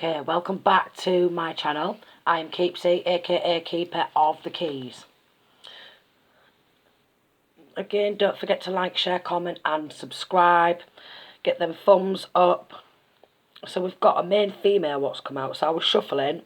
Okay, welcome back to my channel. I'm Keepsy, aka Keeper of the Keys. Again, don't forget to like, share, comment and subscribe. Get them thumbs up. So we've got a main female what's come out. So I was shuffling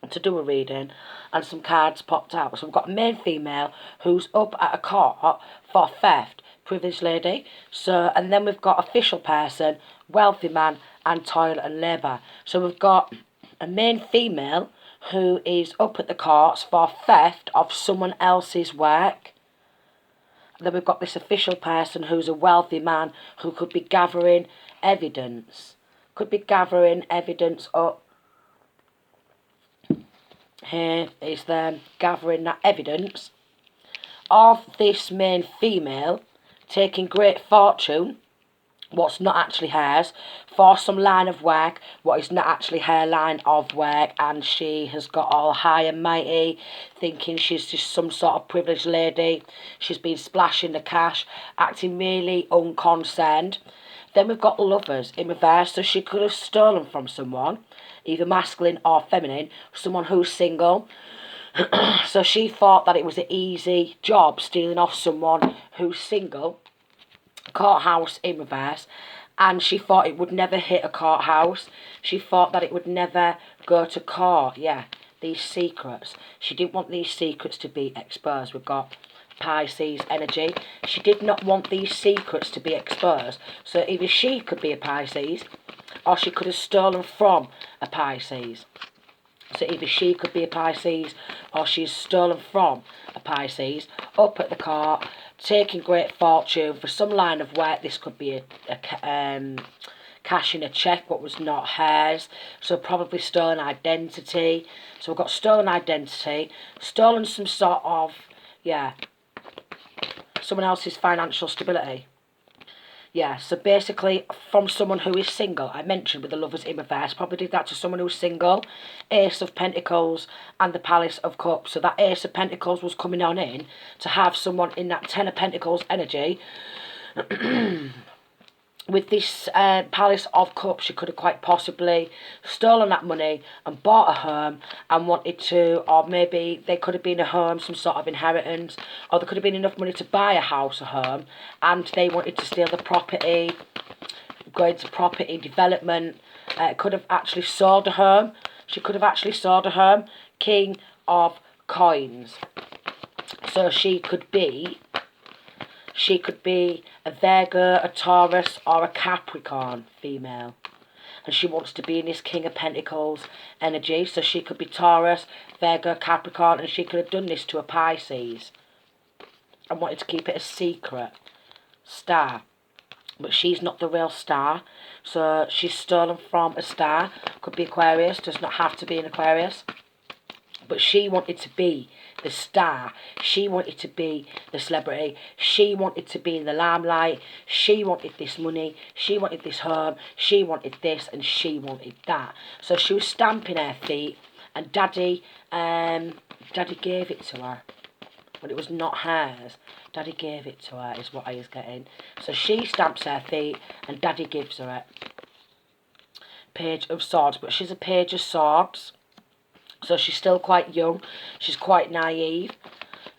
to do a reading and some cards popped out. So we've got a main female who's up at a court for theft, privileged lady. So, and then we've got official person, wealthy man and toil and labour. So we've got a main female who is up at the courts for theft of someone else's work. And then we've got this official person who's a wealthy man who could be gathering evidence. Could be gathering evidence up. Here is them gathering that evidence of this main female taking great fortune, what's not actually hers, for some line of work, what is not actually her line of work, and she has got all high and mighty, thinking she's just some sort of privileged lady. She's been splashing the cash, acting really unconcerned. Then we've got lovers in reverse, so she could have stolen from someone, either masculine or feminine, someone who's single. So she thought that it was an easy job stealing off someone who's single. Courthouse in reverse, and she thought it would never hit a courthouse. She thought that it would never go to court. Yeah, these secrets. She didn't want these secrets to be exposed. We've got Pisces energy. She did not want these secrets to be exposed. So either she could be a Pisces, or she could have stolen from a Pisces. So either she could be a Pisces, or she's stolen from a Pisces, up at the court, taking great fortune for some line of work. This could be cashing a cheque what was not hers, so probably stolen identity. So we've got stolen identity, stolen some sort of, yeah, someone else's financial stability. Yeah, so basically from someone who is single. I mentioned with the lovers in reverse, probably did that to someone who's single. Ace of Pentacles and the Palace of Cups. So that Ace of Pentacles was coming on in to have someone in that Ten of Pentacles energy. With this Palace of Cups, she could have quite possibly stolen that money and bought a home and wanted to, or maybe there could have been a home, some sort of inheritance, or there could have been enough money to buy a house, a home, and they wanted to steal the property, go into property development. Could have actually sold a home. She could have actually sold a home. King of Coins. So she could be a Virgo, a Taurus or a Capricorn female. And she wants to be in this King of Pentacles energy. So she could be Taurus, Virgo, Capricorn, and she could have done this to a Pisces and wanted to keep it a secret. Star. But she's not the real star. So she's stolen from a star. Could be Aquarius, does not have to be an Aquarius. But she wanted to be the star. She wanted to be the celebrity. She wanted to be in the limelight. She wanted this money. She wanted this home. She wanted this and she wanted that. So she was stamping her feet, and Daddy gave it to her. But it was not hers. Daddy gave it to her is what I was getting. So she stamps her feet and Daddy gives her it. Page of Swords. But she's a Page of Swords. So she's still quite young. She's quite naive.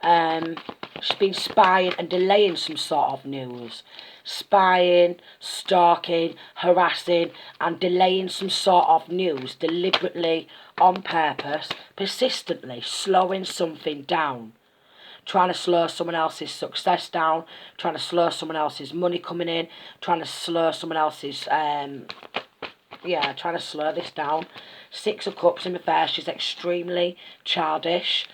She's been spying and delaying some sort of news. Spying, stalking, harassing and delaying some sort of news deliberately, on purpose, persistently, slowing something down. Trying to slow someone else's success down. Trying to slow someone else's money coming in. Trying to slow someone else's... trying to slow this down. Six of Cups in reverse. She's extremely childish.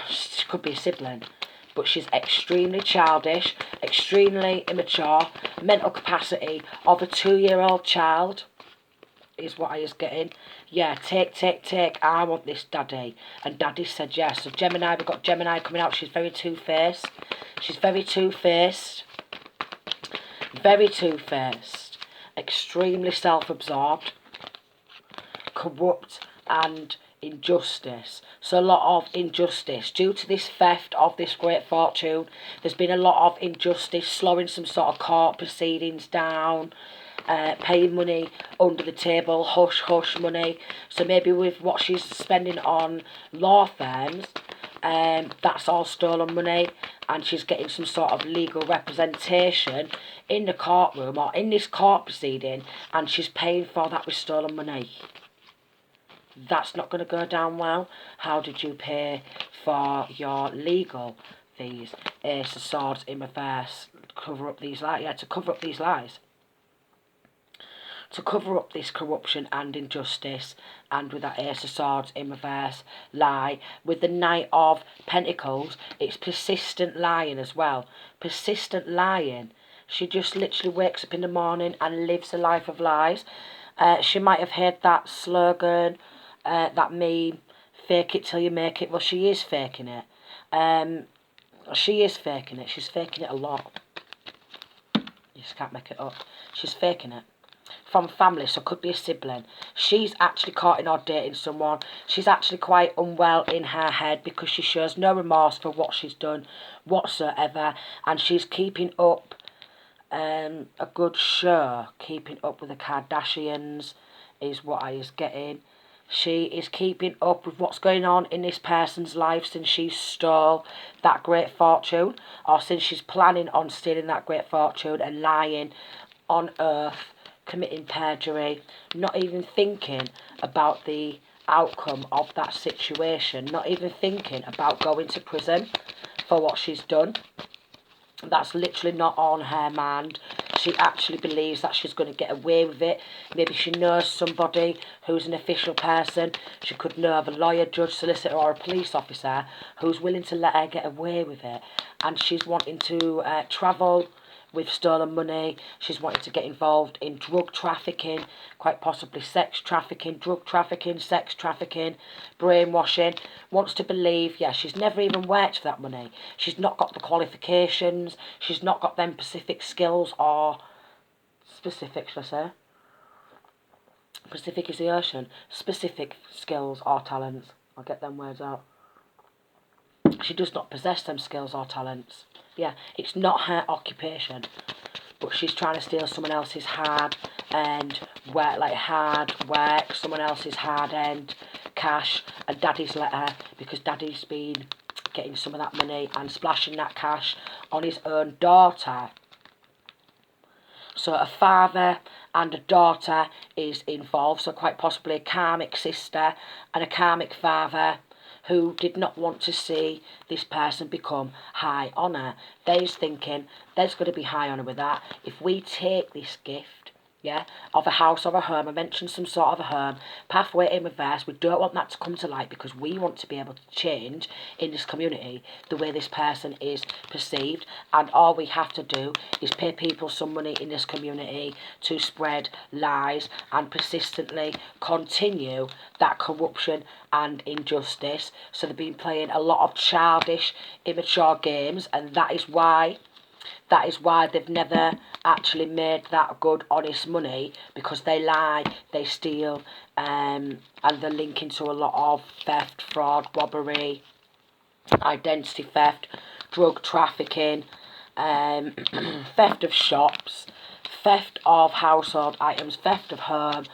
She could be a sibling, but she's extremely childish, extremely immature. Mental capacity of a 2-year-old child is what I was getting. Yeah, take. I want this, Daddy. And Daddy said yes. So Gemini, we've got Gemini coming out. She's very two-faced. She's very two-faced. Very two-faced. Extremely self-absorbed, corrupt and injustice. So a lot of injustice due to this theft of this great fortune. There's been a lot of injustice, slowing some sort of court proceedings down, paying money under the table, hush hush money. So maybe with what she's spending on law firms, that's all stolen money, and she's getting some sort of legal representation in the courtroom or in this court proceeding, and she's paying for that with stolen money. That's not going to go down well. How did you pay for your legal fees? Ace of Swords in reverse. Cover up these lies. Yeah, to cover up these lies. To cover up this corruption and injustice, and with that Ace of Swords in reverse lie, with the Knight of Pentacles, it's persistent lying as well. Persistent lying. She just literally wakes up in the morning and lives a life of lies. She might have heard that slogan, that meme, fake it till you make it. Well, she is faking it. She is faking it. She's faking it a lot. You just can't make it up. She's faking it. From family, so could be a sibling. She's actually courting or dating someone. She's actually quite unwell in her head because she shows no remorse for what she's done whatsoever, and she's keeping up a good show. Keeping up with the Kardashians is what I is getting. She is keeping up with what's going on in this person's life since she stole that great fortune, or since she's planning on stealing that great fortune and lying on earth, committing perjury, not even thinking about the outcome of that situation, not even thinking about going to prison for what she's done. That's literally not on her mind. She actually believes that she's going to get away with it. Maybe she knows somebody who's an official person. She could know of a lawyer, judge, solicitor or a police officer who's willing to let her get away with it. And she's wanting to travel with stolen money. She's wanting to get involved in drug trafficking, quite possibly sex trafficking, drug trafficking, sex trafficking, brainwashing. Wants to believe, yeah, she's never even worked for that money. She's not got the qualifications. She's not got them specific skills or specific, shall I say? Pacific is the ocean. Specific skills or talents. I'll get them words out. She does not possess them skills or talents. Yeah, it's not her occupation, but she's trying to steal someone else's hard work, someone else's hard-earned cash, and daddy's let her, because daddy's been getting some of that money and splashing that cash on his own daughter. So a father and a daughter is involved, so quite possibly a karmic sister and a karmic father who did not want to see this person become high honour. They's thinking, there's going to be high honour with that. If we take this gift, yeah, of a house or a home, I mentioned some sort of a home, pathway in reverse, we don't want that to come to light because we want to be able to change in this community the way this person is perceived, and all we have to do is pay people some money in this community to spread lies and persistently continue that corruption and injustice. So they've been playing a lot of childish, immature games, and that is why they've never actually made that good, honest money, because they lie, they steal, and they're linking to a lot of theft, fraud, robbery, identity theft, drug trafficking, theft of shops, theft of household items, theft of home,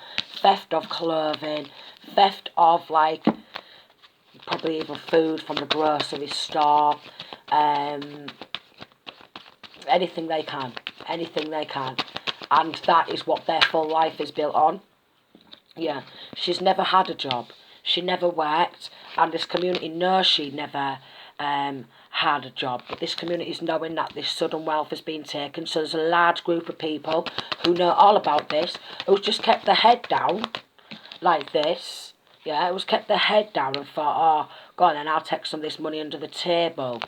theft of clothing, theft of, like, probably even food from the grocery store, anything they can, and that is what their full life is built on. Yeah, she's never had a job, she never worked, and this community knows she never had a job, but this community is knowing that this sudden wealth has been taken. So there's a large group of people who know all about this, who's just kept their head down like this. Yeah, who's kept their head down and thought, oh, go on then, I'll take some of this money under the table.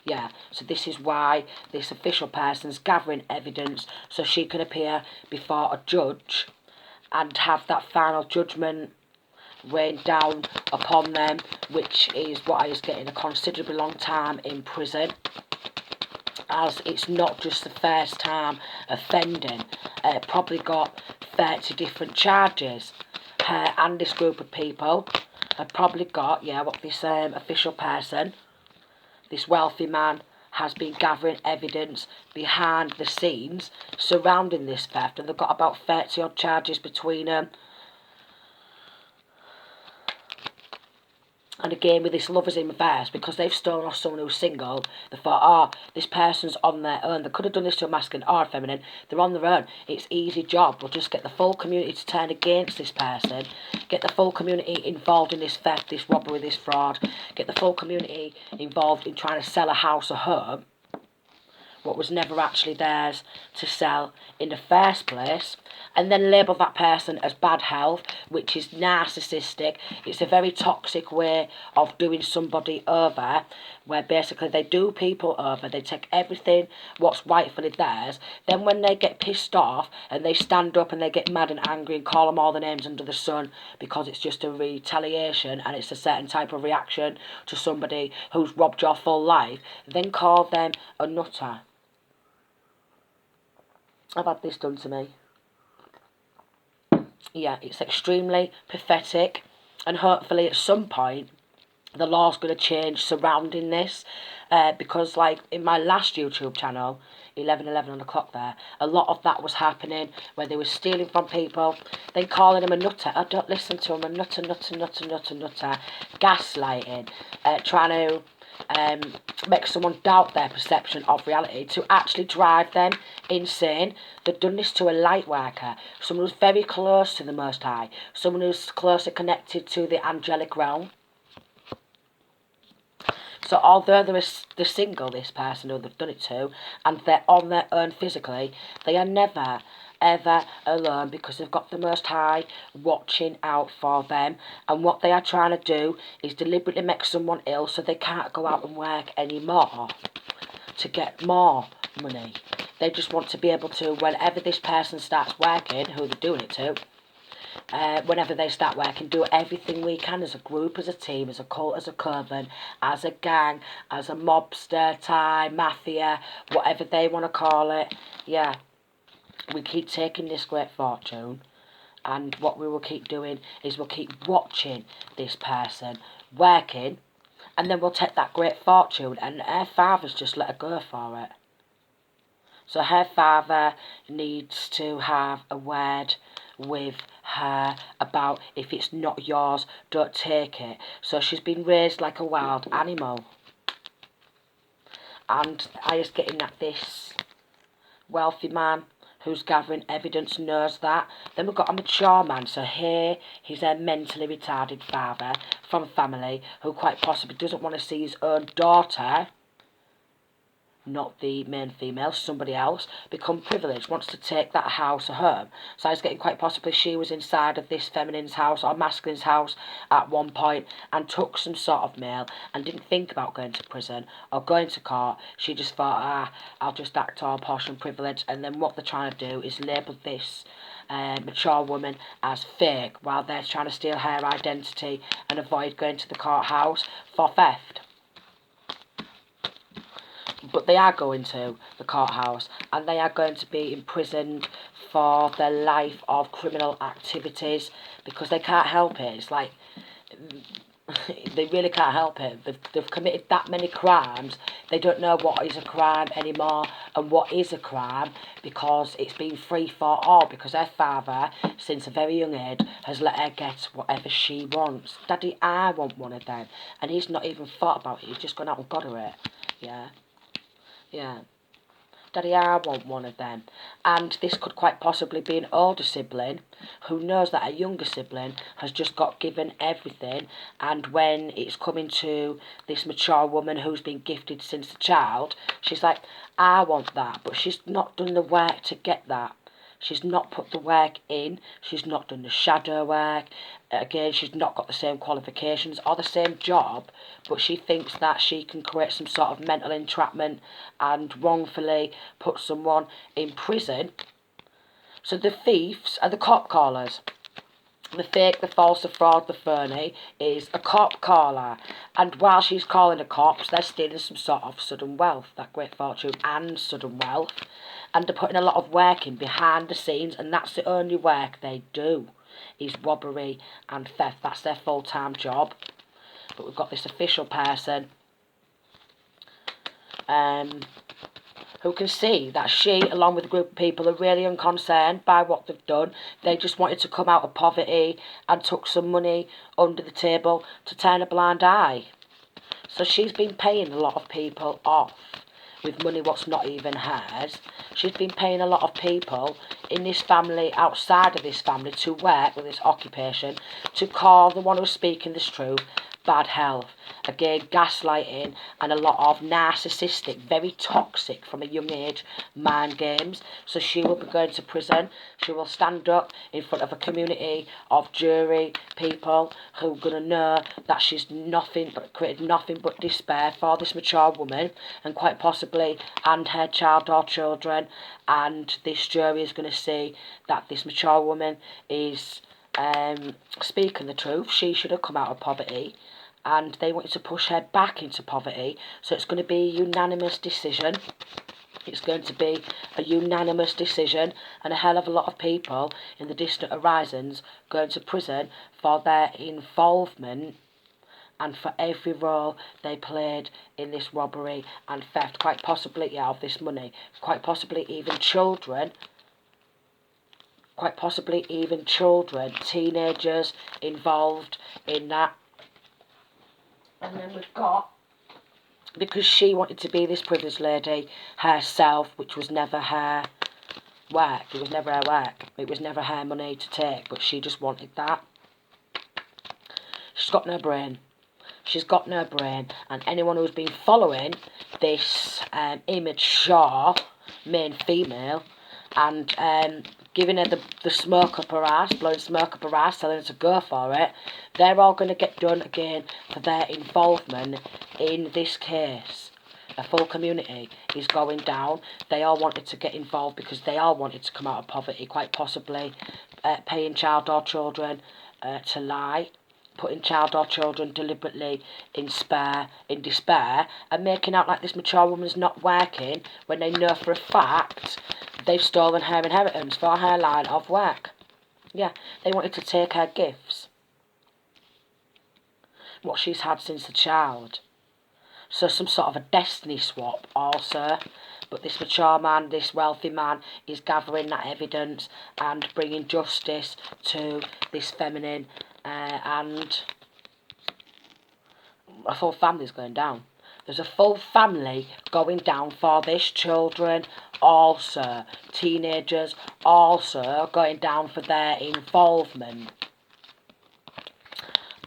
Yeah, so this is why this official person's gathering evidence so she can appear before a judge and have that final judgment rained down upon them, which is what I was getting, a considerably long time in prison, as it's not just the first time offending. Probably got 30 different charges. Her and this group of people had probably got, yeah, what this official person, this wealthy man, has been gathering evidence behind the scenes surrounding this theft, and they've got about 30 odd charges between them. And again, with this lovers in reverse, because they've stolen off someone who's single, they thought, oh, this person's on their own. They could have done this to a masculine or a feminine. They're on their own. It's easy job. We'll just get the full community to turn against this person. Get the full community involved in this theft, this robbery, this fraud. Get the full community involved in trying to sell a house or home, what was never actually theirs to sell in the first place, and then label that person as bad health, which is narcissistic. It's a very toxic way of doing somebody over, where basically they do people over, they take everything what's rightfully theirs, then when they get pissed off and they stand up and they get mad and angry and call them all the names under the sun because it's just a retaliation and it's a certain type of reaction to somebody who's robbed your full life, then call them a nutter. I've had this done to me. Yeah, it's extremely pathetic, and hopefully at some point the law's going to change surrounding this, because like in my last YouTube channel, 11 on the clock there, a lot of that was happening where they were stealing from people, then calling them a nutter. I don't listen to them, a nutter, gaslighting, trying to make someone doubt their perception of reality to actually drive them insane. They've done this to a light worker, someone who's very close to the Most High, someone who's closely connected to the angelic realm. So although they're single, this person who they've done it to, and they're on their own physically, they are never, ever alone, because they've got the Most High watching out for them. And what they are trying to do is deliberately make someone ill so they can't go out and work anymore to get more money. They just want to be able to, whenever this person starts working, who they're doing it to, whenever they start working, do everything we can as a group, as a team, as a cult, as a coven, as a gang, as a mobster, Thai, mafia, whatever they want to call it. Yeah, we keep taking this great fortune, and what we will keep doing is we'll keep watching this person working, and then we'll take that great fortune, and her father's just let her go for it. So her father needs to have a word with her about, if it's not yours, don't take it. So she's been raised like a wild animal. And I was getting that this wealthy man who's gathering evidence knows that. Then we've got a mature man. So here he's a mentally retarded father from a family who quite possibly doesn't want to see his own daughter, not the main female, somebody else, become privileged, wants to take that house or home. So I was getting quite possibly she was inside of this feminine's house or masculine's house at one point and took some sort of male and didn't think about going to prison or going to court. She just thought, I'll just act all posh and privileged. And then what they're trying to do is label this mature woman as fake while they're trying to steal her identity and avoid going to the courthouse for theft. But they are going to the courthouse and they are going to be imprisoned for their life of criminal activities because they can't help it. It's like, they really can't help it. They've committed that many crimes, they don't know what is a crime anymore and what is a crime because it's been free for all, because her father, since a very young age, has let her get whatever she wants. Daddy, I want one of them. And he's not even thought about it, he's just gone out and got her it. Yeah. Yeah. Daddy, I want one of them. And this could quite possibly be an older sibling who knows that a younger sibling has just got given everything, and when it's coming to this mature woman who's been gifted since a child, she's like, I want that, but she's not done the work to get that. She's not put the work in, she's not done the shadow work. Again, she's not got the same qualifications or the same job, but she thinks that she can create some sort of mental entrapment and wrongfully put someone in prison. So the thieves are the cop callers. The fake, the false, the fraud, the phony is a cop caller. And while she's calling the cops, they're stealing some sort of sudden wealth, that great fortune and sudden wealth. And they're putting a lot of work in behind the scenes, and that's the only work they do, is robbery and theft. That's their full-time job. But we've got this official person who can see that she, along with a group of people, are really unconcerned by what they've done. They just wanted to come out of poverty and took some money under the table to turn a blind eye. So she's been paying a lot of people off with money what's not even hers. She's been paying a lot of people in this family, outside of this family, to work with this occupation, to call the one who's speaking this truth bad health. Again, gaslighting and a lot of narcissistic, very toxic from a young age, mind games. So she will be going to prison. She will stand up in front of a community of jury people who are going to know that she's created nothing but despair for this mature woman, and quite possibly and her child or children. And this jury is going to see that this mature woman is speaking the truth. She should have come out of poverty, and they wanted to push her back into poverty. So it's going to be a unanimous decision. It's going to be a unanimous decision, and a hell of a lot of people in the distant horizons going to prison for their involvement and for every role they played in this robbery and theft, quite possibly of this money, quite possibly even children, teenagers involved in that. And then we've got, because she wanted to be this privileged lady herself, which was never her work. It was never her work. It was never her money to take, but she just wanted that. She's got no brain. She's got no brain. And anyone who's been following this immature main female and giving her the smoke up her ass, blowing smoke up her ass, telling her to go for it, they're all going to get done again for their involvement in this case. A full community is going down. They all wanted to get involved because they all wanted to come out of poverty, quite possibly paying child or children to lie, putting child or children deliberately in despair, and making out like this mature woman's not working when they know for a fact they've stolen her inheritance for her line of work. Yeah, they wanted to take her gifts, what she's had since a child. So some sort of a destiny swap also. But this mature man, this wealthy man, is gathering that evidence and bringing justice to this feminine, and a full family's going down. There's a full family going down for this. Children also, teenagers also going down for their involvement.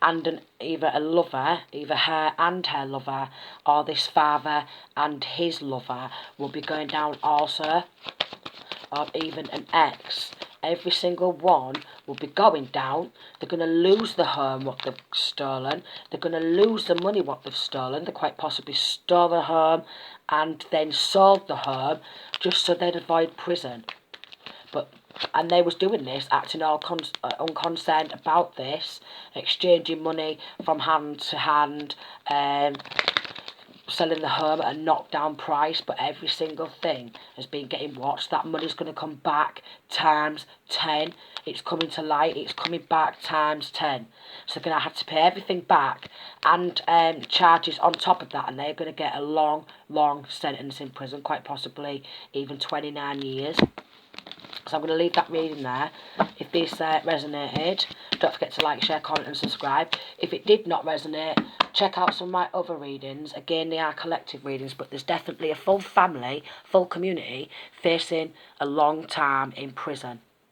And either a lover, either her and her lover, or this father and his lover will be going down also, or even an ex. Every single one will be going down. They're going to lose the home what they've stolen. They're going to lose the money what they've stolen. They quite possibly stole the home and then sold the home just so they'd avoid prison. And they was doing this, acting all unconcerned about this, exchanging money from hand to hand, selling the home at a knockdown price, but every single thing has been getting watched. That money's going to come back times 10. It's coming to light. It's coming back times 10. So they're going to have to pay everything back and charges on top of that, and they're going to get a long, long sentence in prison, quite possibly even 29 years. So I'm going to leave that reading there. If this resonated, don't forget to like, share, comment and subscribe. If it did not resonate, check out some of my other readings. Again, they are collective readings, but there's definitely a full family, full community facing a long time in prison.